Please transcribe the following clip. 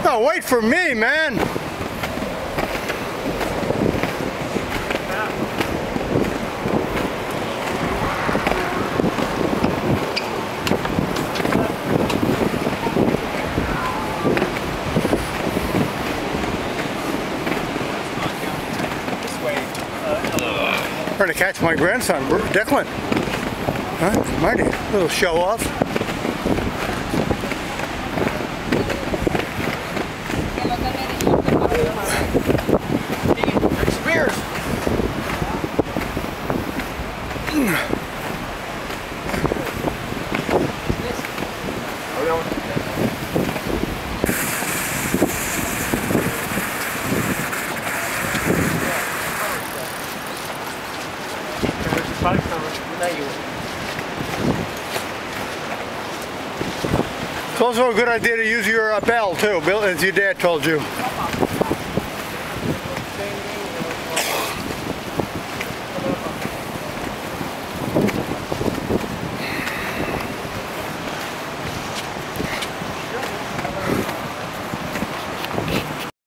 No, wait for me, man. Trying to catch my grandson, Declan. Huh? Mighty little show off. Spears. It's also a good idea to use your bell too, Bill, as your dad told you.